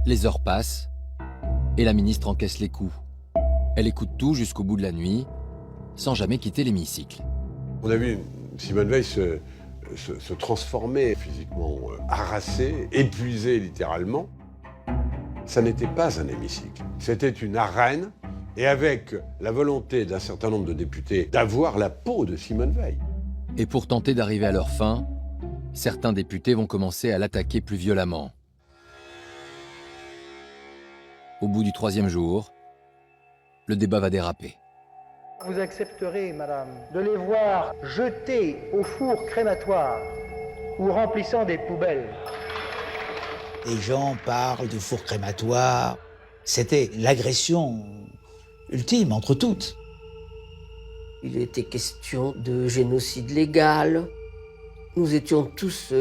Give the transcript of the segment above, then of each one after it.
Les heures passent et la ministre encaisse les coups. Elle écoute tout jusqu'au bout de la nuit, sans jamais quitter l'hémicycle. On a vu Simone Veil se transformer physiquement, harassée, épuisée littéralement. Ça n'était pas un hémicycle, c'était une arène, et avec la volonté d'un certain nombre de députés d'avoir la peau de Simone Veil. Et pour tenter d'arriver à leur fin, certains députés vont commencer à l'attaquer plus violemment. Au bout du 3e jour, le débat va déraper. Vous accepterez, madame, de les voir jetés au four crématoire ou remplissant des poubelles. Les gens parlent de four crématoire. C'était l'agression ultime entre toutes. Il était question de génocide légal. Nous étions tous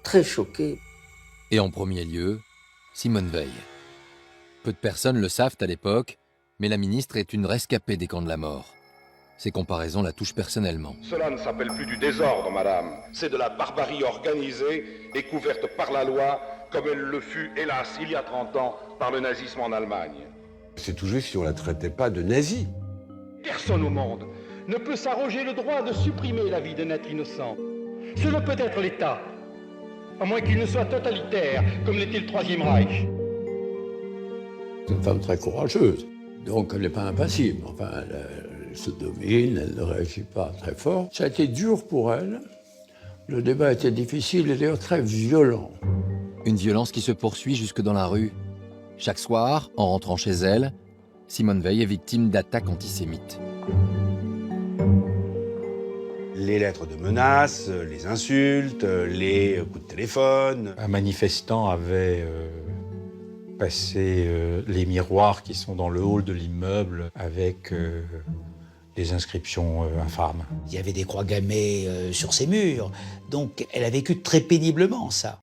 très choqués. Et en premier lieu, Simone Veil. Peu de personnes le savent à l'époque, mais la ministre est une rescapée des camps de la mort. Ces comparaisons la touchent personnellement. Cela ne s'appelle plus du désordre, madame. C'est de la barbarie organisée et couverte par la loi, comme elle le fut, hélas, il y a 30 ans, par le nazisme en Allemagne. C'est tout juste si on ne la traitait pas de nazie. Personne au monde ne peut s'arroger le droit de supprimer la vie d'un être innocent. Ce ne peut être l'État, à moins qu'il ne soit totalitaire, comme l'était le Troisième Reich. C'est une femme très courageuse, donc elle n'est pas impassible. Enfin, elle se domine, elle ne réagit pas très fort. Ça a été dur pour elle. Le débat a été difficile et d'ailleurs très violent. Une violence qui se poursuit jusque dans la rue. Chaque soir, en rentrant chez elle, Simone Veil est victime d'attaques antisémites. Les lettres de menaces, les insultes, les coups de téléphone. Un manifestant avait passé les miroirs qui sont dans le hall de l'immeuble avec des inscriptions infâmes. Il y avait des croix gammées sur ses murs, donc elle a vécu très péniblement ça.